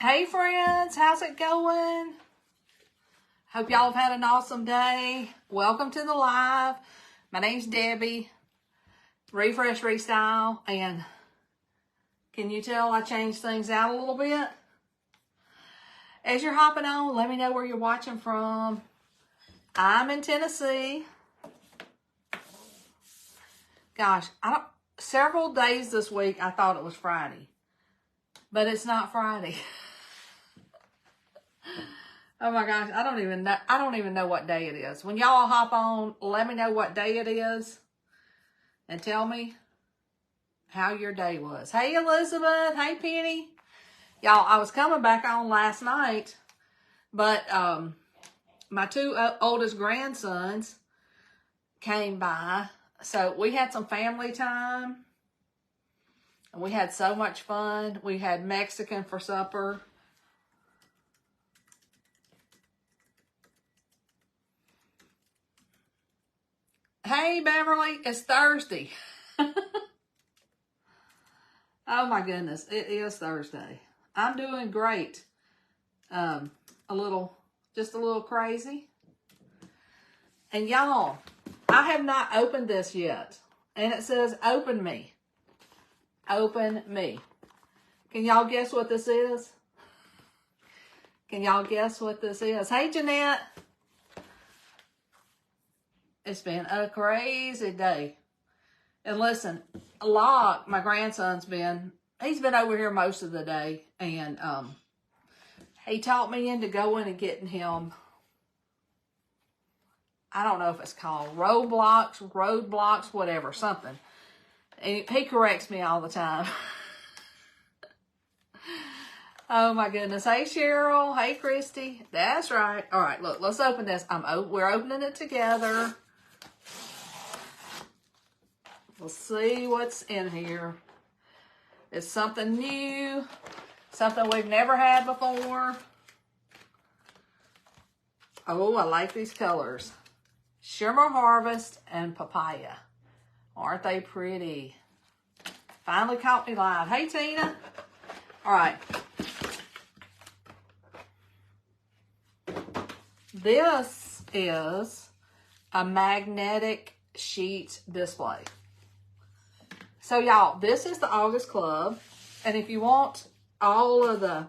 Hey friends, how's it going? Hope y'all have had an awesome day. Welcome to the live. My name's Debbie, Refresh Restyle, and can you tell I changed things out a little bit? As you're hopping on, let me know where you're watching from. I'm in Tennessee. Gosh, several days this week I thought it was Friday, but it's not Friday. Oh my gosh, I don't even know what day it is. When y'all hop on, let me know what day it is and tell me how your day was. Hey Elizabeth, hey Penny. Y'all, I was coming back on last night, but my two oldest grandsons came by. So we had some family time. And we had so much fun. We had Mexican for supper. Hey, Beverly, it's Thursday. Oh, my goodness. It is Thursday. I'm doing great. Just a little crazy. And y'all, I have not opened this yet. And it says, open me. Open me. Can y'all guess what this is? Can y'all guess what this is? Hey, Jeanette. It's been a crazy day. And listen, Locke, my grandson's he's been over here most of the day. And he talked me into going and getting him, I don't know if it's called roadblocks, whatever, something. And he corrects me all the time. Oh my goodness. Hey Cheryl. Hey Christy. That's right. All right, look, let's open this. We're opening it together. We'll see what's in here. It's something new, something we've never had before. Oh, I like these colors. Shimmer Harvest and Papaya. Aren't they pretty? Finally caught me live. Hey, Tina. All right. This is a magnetic sheet display. So, y'all, this is the August Club. And if you want all of the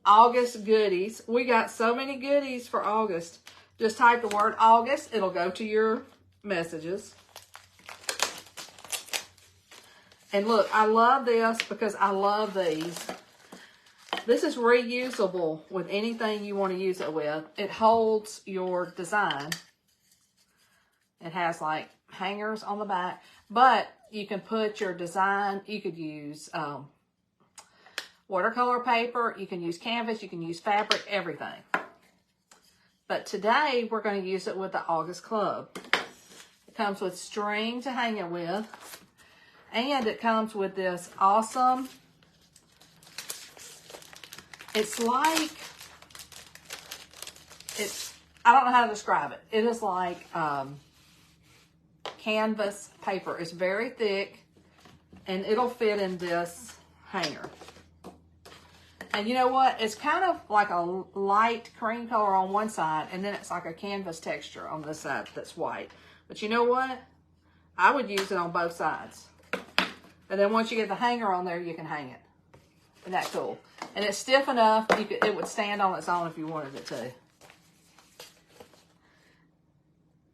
August goodies, we got so many goodies for August. Just type the word August. It'll go to your messages. And look, I love this because I love these. This is reusable with anything you want to use it with. It holds your design. It has like hangers on the back. But you can put your design, you could use watercolor paper, you can use canvas, you can use fabric, everything. But today, we're going to use it with the August Club. It comes with string to hang it with. And it comes with this awesome, I don't know how to describe it. It is like canvas paper. It's very thick, and it'll fit in this hanger. And you know what? It's kind of like a light cream color on one side, and then it's like a canvas texture on this side that's white. But you know what? I would use it on both sides. And then once you get the hanger on there, you can hang it. Isn't that cool? And it's stiff enough, it would stand on its own if you wanted it to.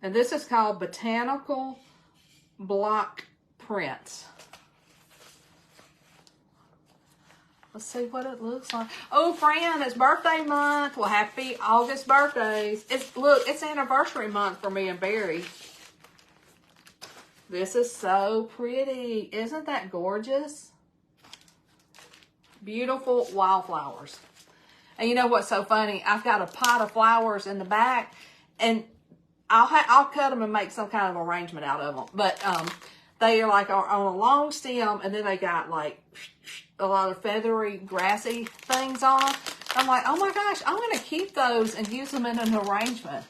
And this is called Botanical Block Prints. Let's see what it looks like. Oh, Fran, it's birthday month. Well, happy August birthdays. Look, it's anniversary month for me and Barry. This is so pretty. Isn't that gorgeous? Beautiful wildflowers. And you know what's so funny? I've got a pot of flowers in the back, and I'll cut them and make some kind of arrangement out of them. But they are like on a long stem, and then they got like a lot of feathery, grassy things on them. I'm like, oh my gosh, I'm going to keep those and use them in an arrangement.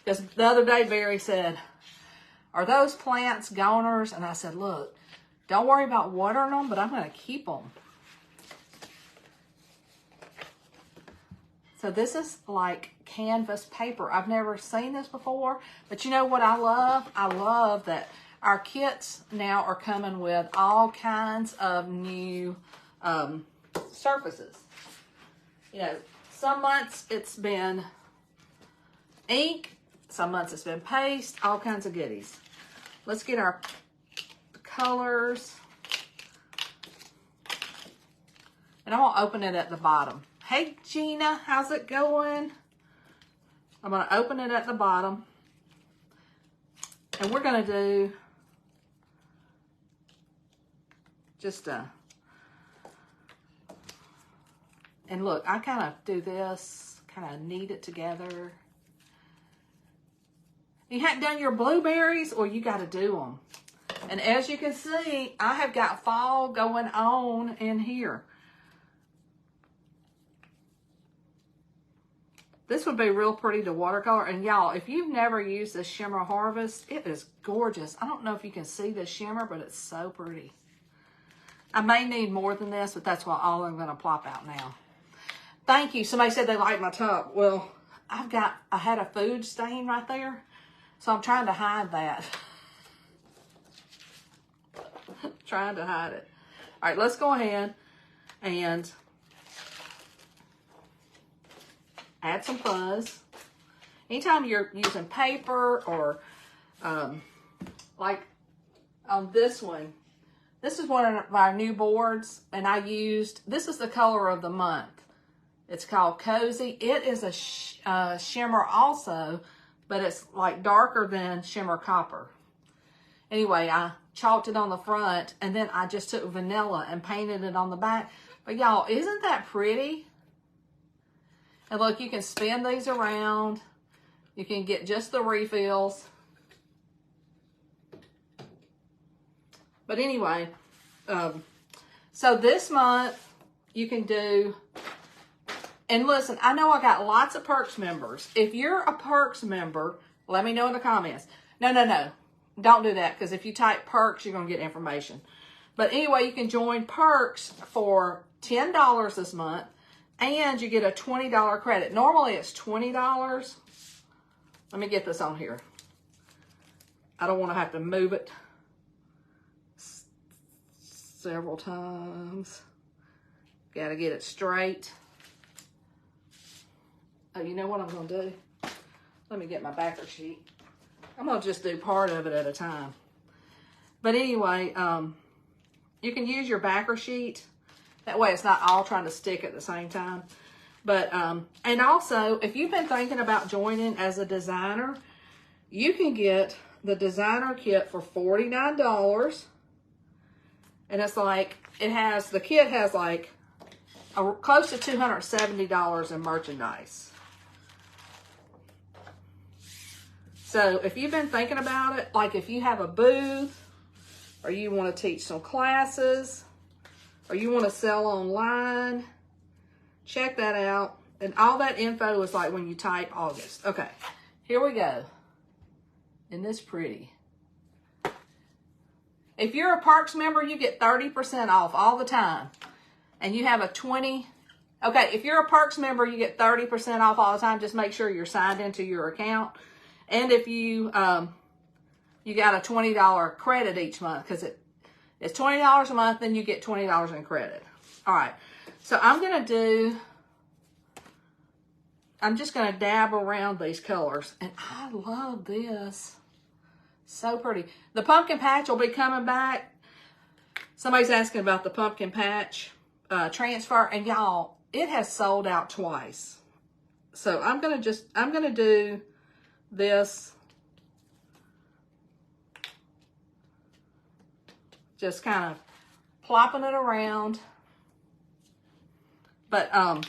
Because the other day, Barry said, are those plants goners? And I said, look, don't worry about watering them, but I'm going to keep them. So this is like canvas paper. I've never seen this before, but you know what I love? I love that our kits now are coming with all kinds of new surfaces. You know, some months it's been ink, some months it's been paste, all kinds of goodies. Let's get our colors. And I'm gonna open it at the bottom. Hey Gina, how's it going? I'm gonna open it at the bottom. And we're gonna do just and look, I kind of do this, kind of knead it together. You hadn't done your blueberries, or you got to do them. And as you can see, I have got fall going on in here. This would be real pretty to watercolor. And y'all, if you've never used this Shimmer Harvest, it is gorgeous. I don't know if you can see the shimmer, but it's so pretty. I may need more than this, but that's what all I'm going to plop out now. Thank you. Somebody said they liked my top. Well, I had a food stain right there, so I'm trying to hide that. Trying to hide it. All right, let's go ahead and add some fuzz. Anytime you're using paper or like on this one, this is one of our new boards, and this is the color of the month. It's called Cozy. It is a shimmer also, but it's like darker than Shimmer Copper. Anyway, I chalked it on the front, and then I just took vanilla and painted it on the back. But y'all, isn't that pretty? And look, you can spin these around. You can get just the refills. But anyway, so this month you can do, and listen, I know I got lots of Perks members. If you're a Perks member, let me know in the comments. No. Don't do that, because if you type Perks, you're going to get information. But anyway, you can join Perks for $10 this month, and you get a $20 credit. Normally, it's $20. Let me get this on here. I don't want to have to move it several times. Got to get it straight. Oh, you know what I'm going to do? Let me get my backer sheet. I'm going to just do part of it at a time. But anyway, you can use your backer sheet. That way it's not all trying to stick at the same time. But, and also, if you've been thinking about joining as a designer, you can get the designer kit for $49. And it's like, the kit has like close to $270 in merchandise. So if you've been thinking about it, like if you have a booth, or you want to teach some classes, or you want to sell online, check that out. And all that info is like when you type August. Okay, here we go. Isn't this pretty? If you're a Perks member, you get 30% off all the time. And you have a okay, if you're a Perks member, you get 30% off all the time. Just make sure you're signed into your account. And if you you got a $20 credit each month, because it's $20 a month, then you get $20 in credit. All right, so I'm just gonna dab around these colors, and I love this. So pretty. The pumpkin patch will be coming back. Somebody's asking about the pumpkin patch transfer, and y'all, it has sold out twice. So I'm gonna do this, just kind of plopping it around. But I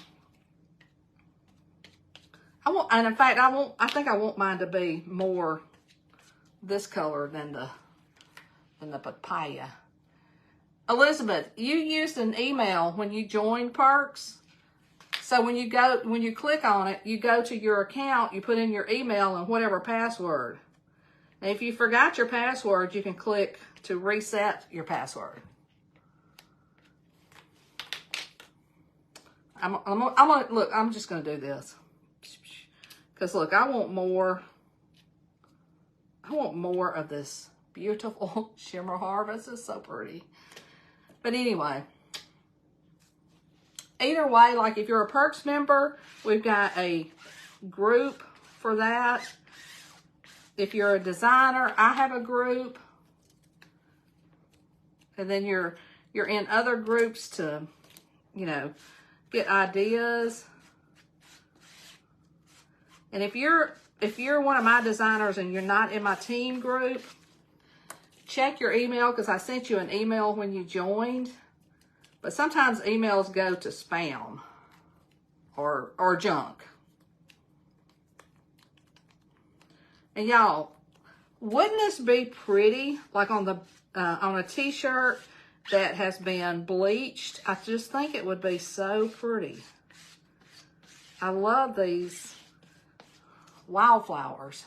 think I want mine to be more this color than the papaya. Elizabeth, you used an email when you joined Perks. So when you click on it, you go to your account, you put in your email and whatever password. And if you forgot your password, you can click to reset your password. look, I'm just going to do this. Because look, I want more of this beautiful shimmer harvest. It's so pretty. But anyway, either way, like if you're a Perks member, we've got a group for that. If you're a designer, I have a group. And then you're in other groups to, you know, get ideas. And if you're one of my designers and you're not in my team group, check your email, because I sent you an email when you joined. But sometimes emails go to spam or junk. And y'all, wouldn't this be pretty, like on a t-shirt that has been bleached? I just think it would be so pretty. I love these wildflowers.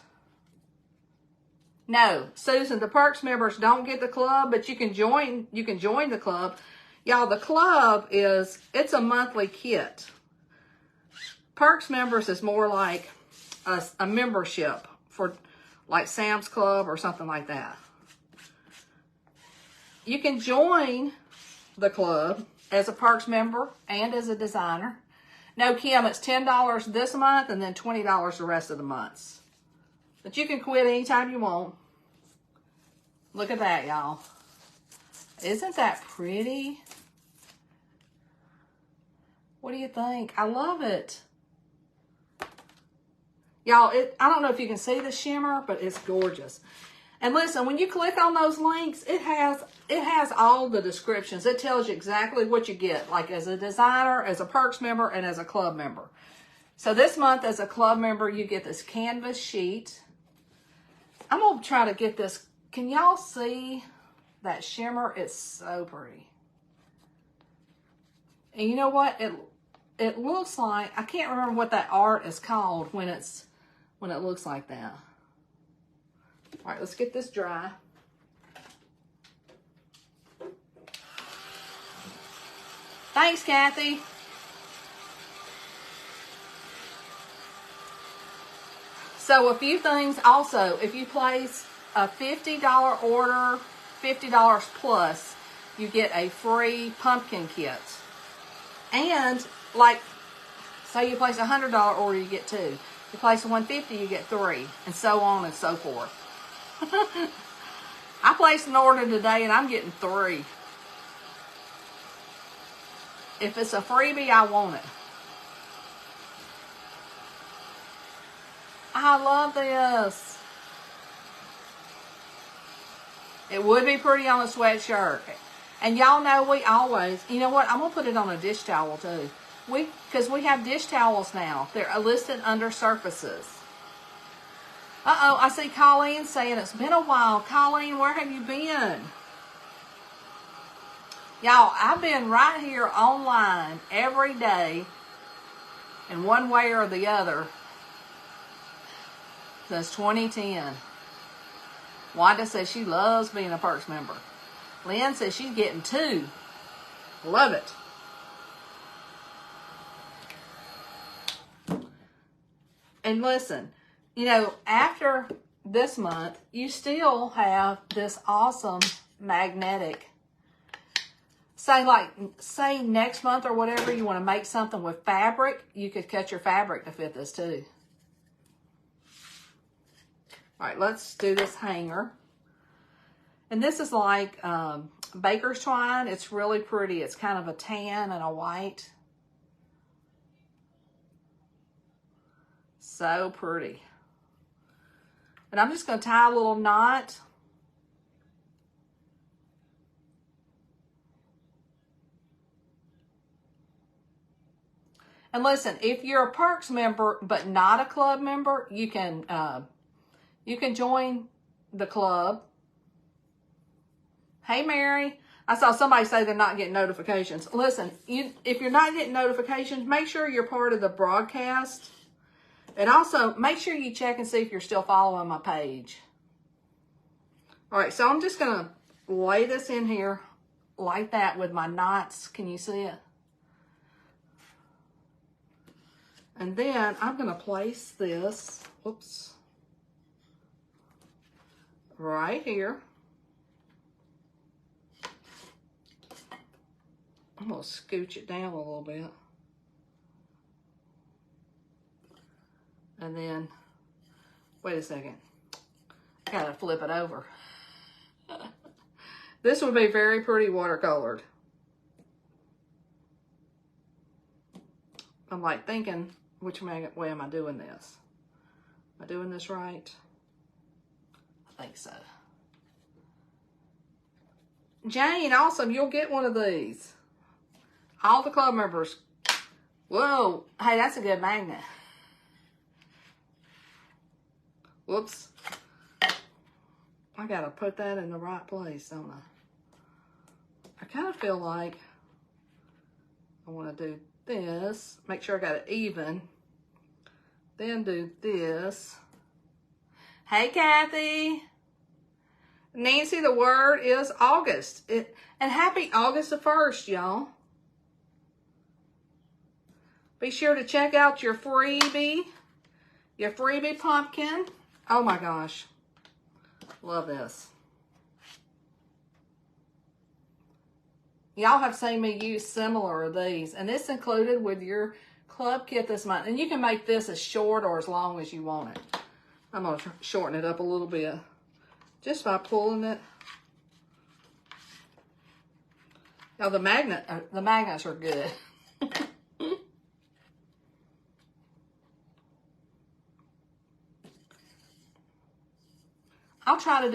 No, Susan, the Perks members don't get the club, but you can join the club. Y'all, the club it's a monthly kit. Perks members is more like a membership for like Sam's Club or something like that. You can join the club as a Perks member and as a designer. No, Kim, it's $10 this month and then $20 the rest of the months. But you can quit anytime you want. Look at that, y'all. Isn't that pretty? What do you think? I love it. Y'all, I don't know if you can see the shimmer, but it's gorgeous. And listen, when you click on those links, it has all the descriptions. It tells you exactly what you get, like as a designer, as a Perks member, and as a club member. So this month, as a club member, you get this canvas sheet. I'm going to try to get this. Can y'all see that shimmer? It's so pretty. And you know what? It looks like, I can't remember what that art is called when it looks like that. All right, let's get this dry. Thanks, Kathy. So a few things also, if you place a $50 order, $50 plus, you get a free pumpkin kit. And like, say you place a $100 order, you get 2. You place a $150, you get 3, and so on and so forth. I placed an order today and I'm getting 3. If it's a freebie, I want it. I love this. It would be pretty on a sweatshirt. And y'all know we always, you know what, I'm going to put it on a dish towel too. Because we have dish towels now. They're listed under surfaces. Uh-oh, I see Colleen saying it's been a while. Colleen, where have you been? Y'all, I've been right here online every day in one way or the other since 2010. Wanda says she loves being a Perks member. Lynn says she's getting 2. Love it. And listen, you know, after this month, you still have this awesome magnetic. Say next month or whatever, you want to make something with fabric, you could cut your fabric to fit this too. All right, let's do this hanger. And this is like baker's twine. It's really pretty. It's kind of a tan and a white. So pretty. And I'm just going to tie a little knot. And listen, if you're a Perks member but not a club member, you can join the club. Hey, Mary. I saw somebody say they're not getting notifications. Listen, if you're not getting notifications, make sure you're part of the broadcast. And also, make sure you check and see if you're still following my page. All right, so I'm just going to lay this in here like that with my knots. Can you see it? And then I'm going to place this, whoops, right here. I'm going to scooch it down a little bit. And then, wait a second. I got to flip it over. This would be very pretty watercolored. I'm like thinking, which way am I doing this? Am I doing this right? I think so. Jane, awesome. You'll get one of these. All the club members. Whoa. Hey, that's a good magnet. Whoops. I got to put that in the right place, don't I? I kind of feel like I want to do this. Make sure I got it even. Then do this. Hey, Kathy. Nancy, the word is August. And happy August the 1st, y'all. Be sure to check out your freebie pumpkin. Oh my gosh. Love this. Y'all have seen me use similar of these, and it's included with your club kit this month. And you can make this as short or as long as you want it. I'm going to shorten it up a little bit just by pulling it. Now the magnets are good. I'll try to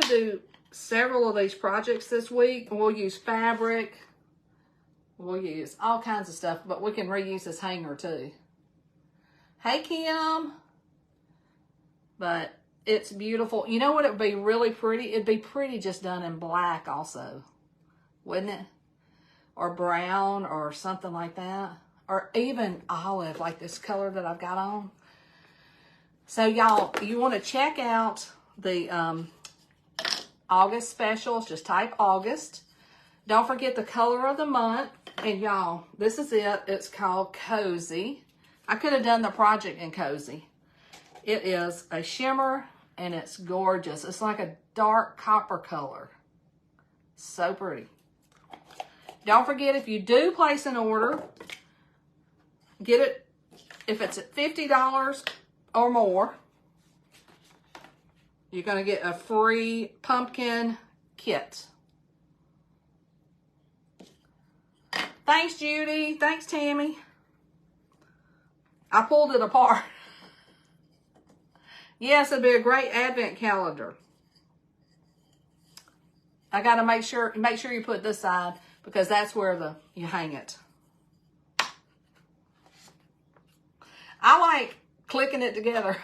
do several of these projects this week. We'll use fabric. We'll use all kinds of stuff, but we can reuse this hanger too. Hey, Kim. But it's beautiful. You know what? It would be really pretty. It'd be pretty just done in black also, wouldn't it? Or brown or something like that. Or even olive, like this color that I've got on. So y'all, you want to check out the August specials. Just type August. Don't forget the color of the month. And y'all, this is it. It's called Cozy. I could have done the project in Cozy. It is a shimmer and it's gorgeous. It's like a dark copper color. So pretty. Don't forget, if you do place an order, get it, if it's at $50 or more, you're going to get a free pumpkin kit. Thanks, Judy. Thanks, Tammy. I pulled it apart. Yes, it'd be a great advent calendar. I got to make sure you put this side, because that's where you hang it. I like clicking it together.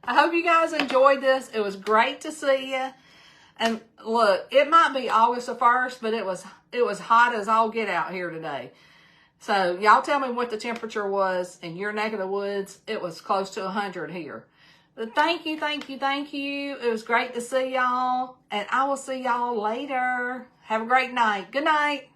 I hope you guys enjoyed this. It was great to see you. And look, it might be August the 1st, but it was hot as all get out here today. So y'all tell me what the temperature was in your neck of the woods. It was close to 100 here. But thank you, thank you, thank you. It was great to see y'all. And I will see y'all later. Have a great night. Good night.